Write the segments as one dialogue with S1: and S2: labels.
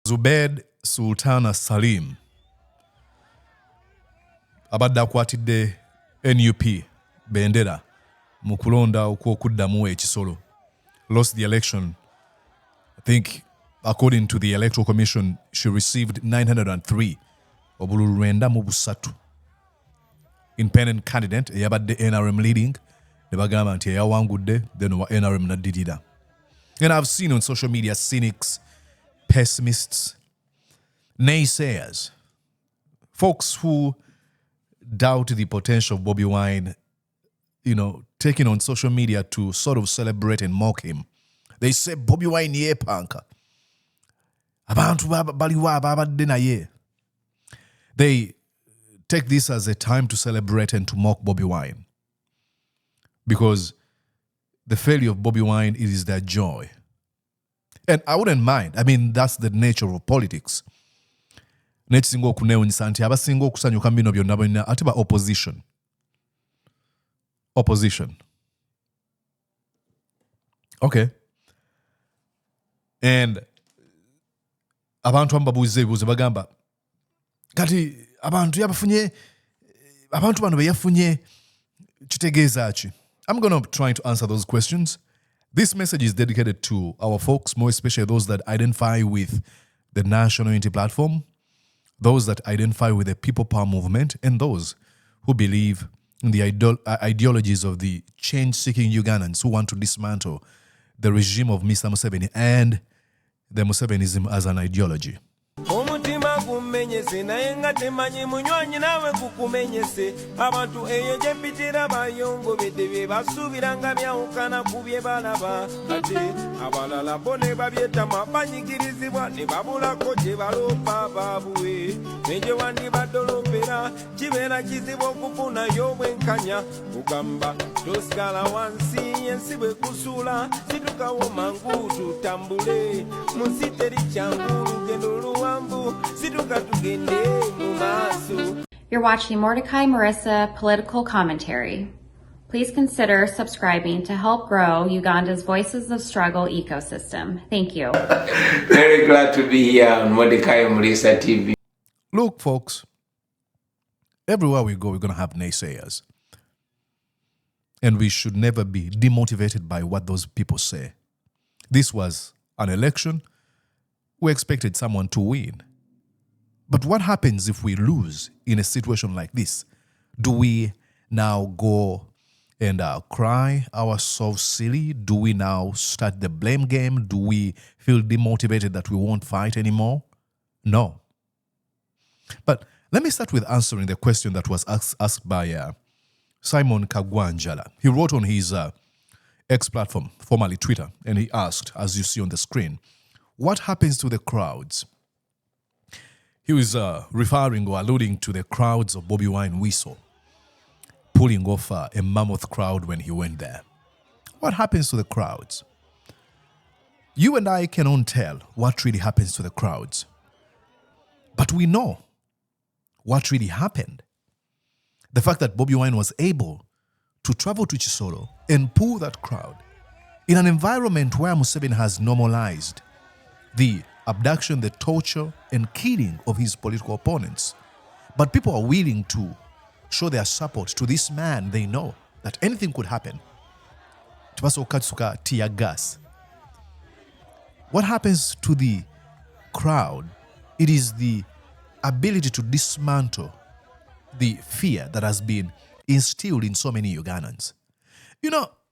S1: Zubedi Sultana Salim abadde akwatidde NUP bendera mu kulonda okw'okuddamu ekisolo. Lost the election. I think according to the Electoral Commission she received 903 obululu 93. Independent candidate eyabadde NRM leading ne bagamba nti eyawangudde then wa NRM naddirira. And I've seen on social media cynics, pessimists, naysayers, folks who doubt the potential of Bobi Wine, taking on social media to sort of celebrate and mock him. They say Bobi Wine ye panka. Abantu baliwa babadde naye. They take this as a time to celebrate and to mock Bobi Wine. Because the failure of Bobi Wine is their joy. And I wouldn't mind. I mean, that's the nature of politics. Nekisinga okunewunyisa nti abasinga okusanyuka mu bino byonna bonna ate ba opposition. Opposition. Okay. And abantu ambabuuza ebibuuzo bagamba kati abantu bano beyafunye kitegeeza ki? I'm going to try to answer those questions. This message is dedicated to our folks, more especially those that identify with the National Unity Platform, those that identify with the People Power Movement, and those who believe in the ideologies of the change-seeking Ugandans who want to dismantle the regime of Mr. Museveni and the Musevenism as an ideology.
S2: Omutima gumenyese naye nga temanyi munywanyi nawe gukumenyese abantu eyo gye mpitira bayongobedde bye basuubiranga byawukana ku bye balaba ate abalala bo ne babyetama banyigirizibwa ne babulako gye balomba baabwe negye wandibadde olombera kibeera kizibu okufunayo obwenkanya kugamba tosigala wansi ensi bwe kusuula situkawo mangu tutambule mu nsi teri kyangu lugendo luwanvu situka tugende mu maaso.
S3: You're watching Mordecai Marissa Political Commentary. Please consider subscribing to help grow Uganda's Voices of Struggle ecosystem. Thank you.
S4: Very glad to be here on Mordecai Marissa TV.
S1: Look, folks, everywhere we go, we're going to have naysayers. And we should never be demotivated by what those people say. This was an election. We expected someone to win. But what happens if we lose in a situation like this? Do we now go and cry ourselves silly? Do we now start the blame game? Do we feel demotivated that we won't fight anymore? No. But let me start with answering the question that was asked by Simon Kagwanjala. He wrote on his X platform, formerly Twitter, and he asked, as you see on the screen, what happens to the crowds? He was referring or alluding to the crowds of Bobi Wine we saw, pulling off a mammoth crowd when he went there. What happens to the crowds? You and I cannot tell what really happens to the crowds. But we know what really happened. The fact that Bobi Wine was able to travel to Kisoro and pull that crowd in an environment where Museveni has normalized the abduction, the torture, and killing of his political opponents. But people are willing to show their support to this man. They know that anything could happen. Tear gas. What happens to the crowd? It is the ability to dismantle the fear that has been instilled in so many Ugandans.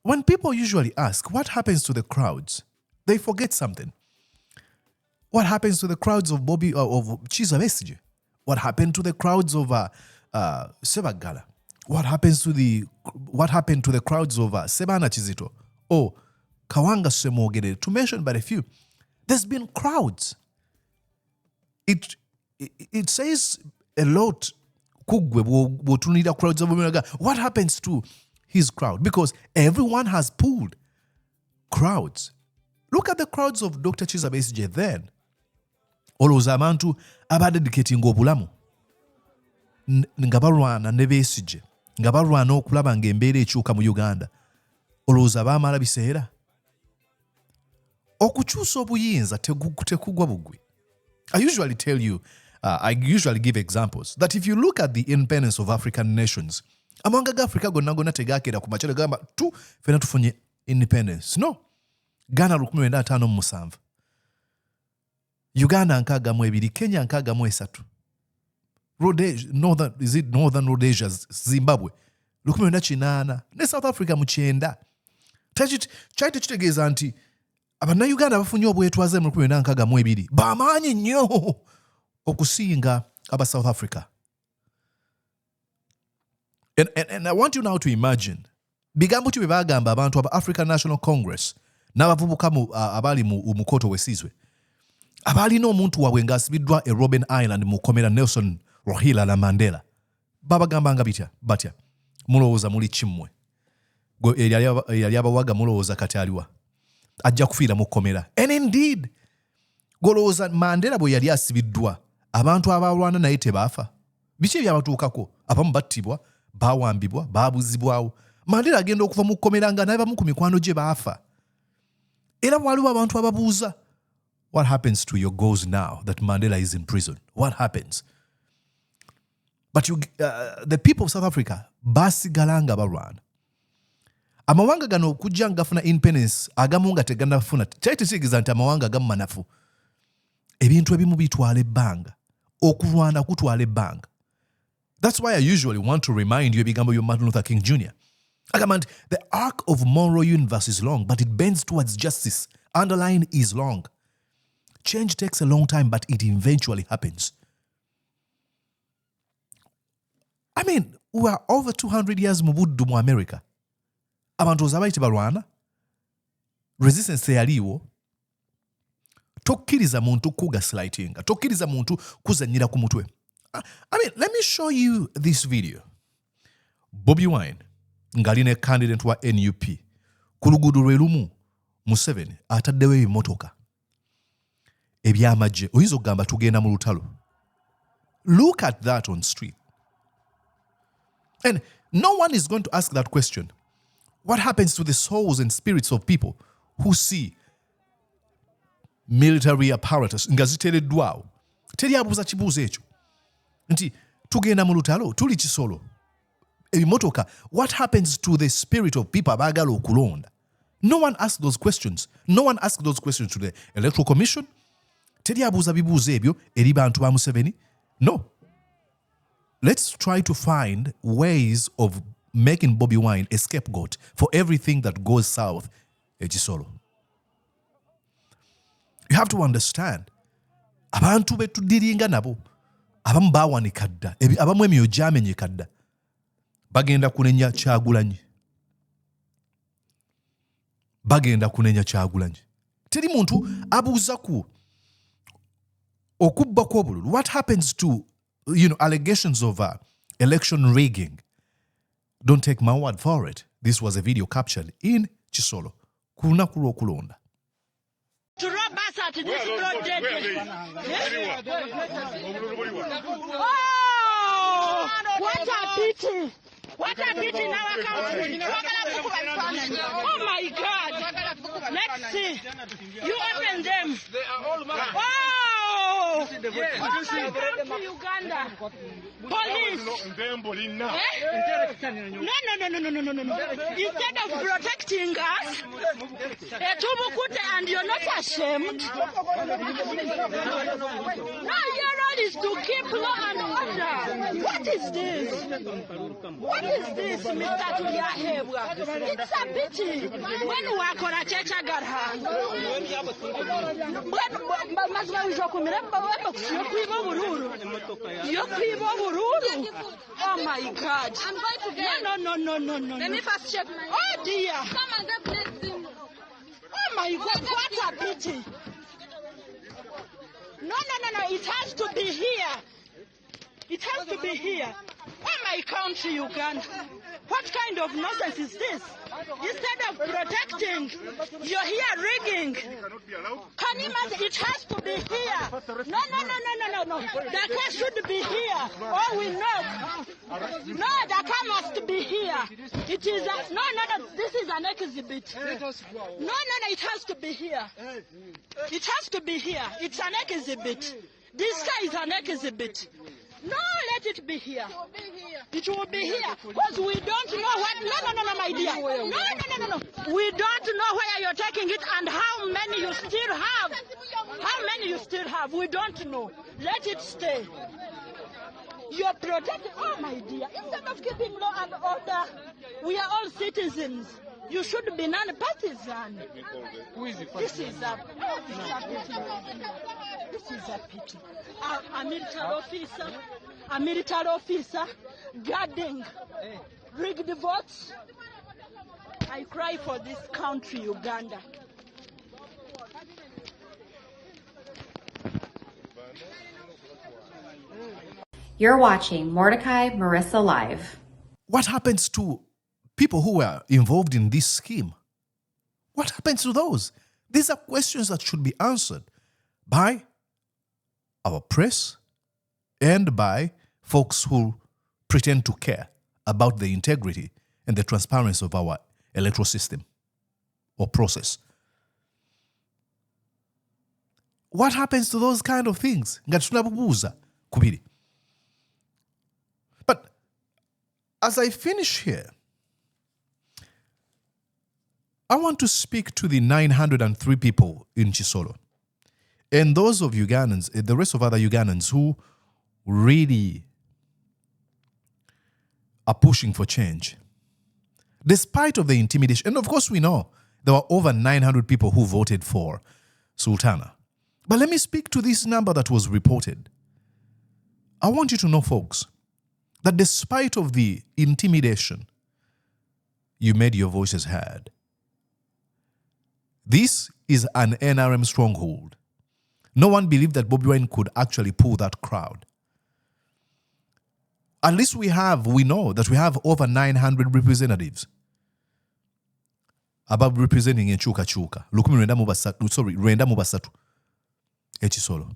S1: When people usually ask, what happens to the crowds? They forget something. What happens to the crowds of Kisoro Besigye? What happened to the crowds of Sebagala? What happened to the crowds of Sebana Kizito or Kawanga Semogede, to mention but a few? There's been crowds. It says a lot. What happens to his crowd? Because everyone has pulled crowds. Look at the crowds of Dr. Kisoro Besigye then. Olowooza abantu abadedicatinga obulamu nga balwana ne Besigye, nga balwana okulaba ng'embeera ekyuka mu Uganda. Olowooza baamala biseera? Okukyusa obuyinza tekugwa bugwi. I usually tell you, I usually give examples that if you look at the independence of African nations, amawanga ga Africa gonna tegakeera ku machalo gamba fena tufunye independence. No. Ghana 1957. Uganda 62, Kenya 63. Northern Rhodesia, Zimbabwe 1998 ne South Africa mu 9. Kyali tekitegeeza nti Abannayuganda bafunye obwetwaze mu 1962 bamaanyi nnyo okusinga aba South Africa. And I want you now to imagine bigambo ki bye bagamba abantu aba African National Congress n'abavubuka abali mu koto wesizwe abalina omuntu waabwe ng'asibiddwa e Robben Island mu kkomera Nelson Rohila na Mandela babagambanga batya mulowooza muli kimmwe eyali abawaga mulowooza kati aliwa ajja kufiira mu kkomera. And indeed golowooza Mandela bwe yali asibiddwa abantu abalwana naye tebaafa? Biki ebyabatuukako? Abamu battibwa, baawambibwa, baabuzibwawo. Mandela agenda okuva mu kkomera nga n'abamu ku mikwano gye baafa. Era waliwo abantu ababuuza, what happens to your goals now that Mandela is in prison? What happens? But the people of South Africa basigala nga balwana. Amawanga gano okujja nga gafuna independence agamu nga tegannafuna. Kyali tekitegeeza nti amawanga agamu manafu. Ebintu ebimu bitwala ebbanga. Okulwana kutwala ebbanga. That's why I usually want to remind you ebigambo bya Martin Luther King Jr. Agamant, the arc of moral universe is long, but it bends towards justice. Underline is long. Change takes a long time, but it eventually happens. I mean, we are over 200 years mu buddu mu America. Abantu ozabayite balwana. Resistance yaliwo. Tokkiriza muntu kugaslightinga. Tokkiriza muntu kuzanyira ku mutwe. I mean, let me show you this video. Bobi Wine ngaline candidate wa NUP ku luguudo lwe lumu Museveni ataddewo ebimotoka ebyamagye oyinza okugamba tugenda mu lutalo. Look at that on street. And no one is going to ask that question. What happens to the souls and spirits of people who see military apparatus nga ziteereddwawo? Teri abuuza kibuuzo ekyo nti tugenda mu lutalo tuli Kisoro ebimotoka. What happens to the spirit of people abaagala okulonda? No one asks those questions. No one asks those questions to the Electoral Commission. Teri abuuza bibuuzo ebyo eri bantu ba Museveni. No. Let's try to find ways of making Bobi Wine a scapegoat for everything that goes south at Kisoro. You have to understand. Abantu betudiringa nabo. Abamu baawanika dda. Abamu emyoyo gyamenyeka dda. Bagenda kunenya Kyagulanyi. Bagenda kunenya Kyagulanyi. Teri muntu abuuza ku okubba kw'obululu. What happens to, allegations of election rigging? Don't take my word for it. This was a video captured in Kisoro. Ku lunaku lw'okulonda.
S5: To rob us at this blood dead. Oh, what a pity. What a pity in our country. Oh my God. Let's see. You open them. Oh, Uganda. Police. No. Instead of protecting us, and you're not ashamed. No, your role is to keep law and order. What is this? What is this, Mr. Tuliahebwa? It's a pity. When we are going to church, I got her. Oh my God. I'm going to get. No. Let me first check my. Oh dear. Come and bless him. Oh my God, what a pity. No. It has to be here. It has to be here. Oh my country, Uganda. What kind of nonsense is this? Instead of protecting, you're here rigging. Can you imagine? It has to be here. No. The car should be here. Oh, we know. No, the car must be here. It is a, no. This is an exhibit. No. It has to be here. It has to be here. It's an exhibit. This guy is an exhibit. No, let it be here. It will be here. Because we don't know what. No, my dear. No. We don't know where you're taking it and how many you still have. How many you still have. We don't know. Let it stay. You're protecting. Oh, my dear. Instead of keeping law and order, we are all citizens. You should be non-partisan.
S2: Who is the first?
S5: This is a pity. A military officer guarding rigged votes. I cry for this country, Uganda.
S3: You're watching Mordecai Marissa Live.
S1: What happens to people who were involved in this scheme? What happens to those? These are questions that should be answered by our press and by folks who pretend to care about the integrity and the transparency of our electoral system or process. What happens to those kind of things? But as I finish here, I want to speak to the 903 people in Kisoro and those of Ugandans, the rest of other Ugandans who really are pushing for change. Despite of the intimidation, and of course we know there were over 900 people who voted for Sultana. But let me speak to this number that was reported. I want you to know, folks, that despite of the intimidation, you made your voices heard. This is an NRM stronghold. No one believed that Bobi Wine could actually pull that crowd. At least we know that we have over 900 representatives about representing Enchuka Chuka. Rwenda Mubasatu. Echisolo.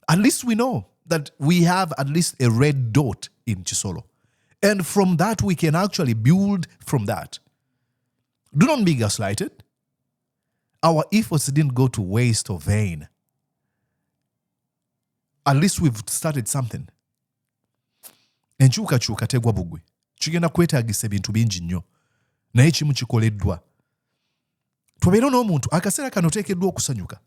S1: At least we know that we have at least a red dot in Kisoro. And from that, we can actually build from that. Do not be gaslighted. Our efforts didn't go to waste or vain. At least we've started something. Enchuka chuka tegwa bugwe. Chigenda kwetaagisa ebintu bingi nnyo. Naye kimu kikoleddwa. Tubeera n'omuntu akaseera kano oteekeddwa okusanyuka.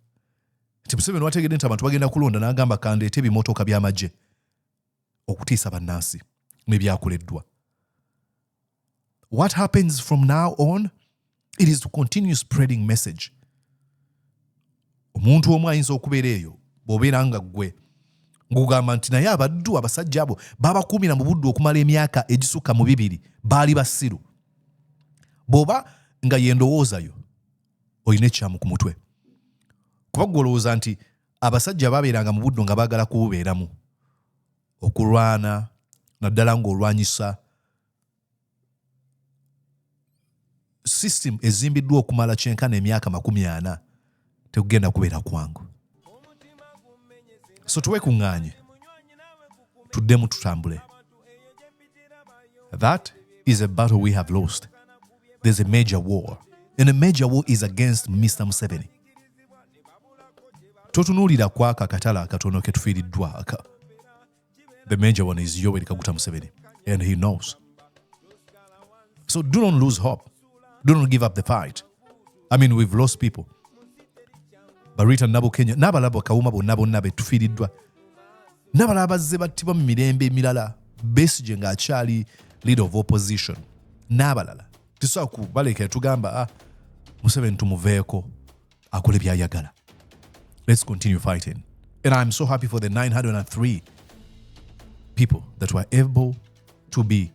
S1: Nti Museveni wategedde nti abantu bagenda kulonda n'agamba kandeete ebimotoka by'amagye okutiisa bannansi n'ebyakoleddwa. What happens from now on? It is to continue spreading message. Omuntu omu ayinza okubeera eyo bw'obeera nga ggwe ng'ogamba nti naye abaddu abasajja abo babakuumira mu budde okumala emyaka egisukka mu 2 baali basiru. Bw'oba nga yendowoozayo olina ekyamu ku mutwe. Kuba ggwe olowooza nti abasajja babeeranga mu buddo nga baagala kububeeramu okulwana naddala ng'olwanyisa system ezimbiddwa okumala kyenkana emyaka 40 tekugenda kubeera kwangu. So tuwekuŋŋaanye tuddemu tutambule. That is a battle we have lost. There's a major war, and a major war is against Mr. Museveni. Totunuulira kwaka akatala akatono ke tufiiriddwa aka. The major one is Yoweri Kaguta Museveni, and he knows. So do not lose hope. Do not give up the fight. I mean, we've lost people. Barita nabo Kenya, n'abalaba Kawuma bonna be tufiiriddwa. N'abalala bazze battibwa mu mirembe emirala. Besigye ng'akyali leader of opposition. N'abalala. Tusobola kubalekera tugamba Museveni tumuveeko akole by'ayagala. Let's continue fighting. And I'm so happy for the 903 people that were able to be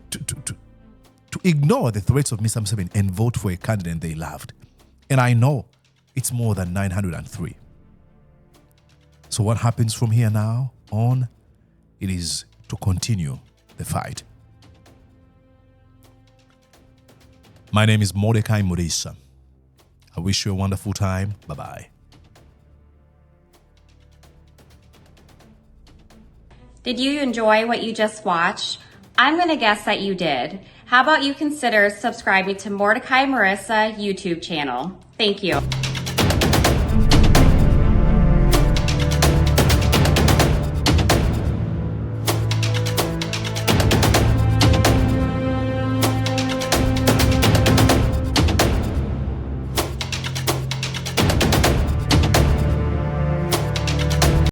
S1: to ignore the threats of Mr. Museveni and vote for a candidate they loved. And I know it's more than 903. So what happens from here now on? It is to continue the fight. My name is Mordecai Marissa. I wish you a wonderful time. Bye-bye.
S3: Did you enjoy what you just watched? I'm going to guess that you did. How about you consider subscribing to Mordecai Marissa YouTube channel? Thank you.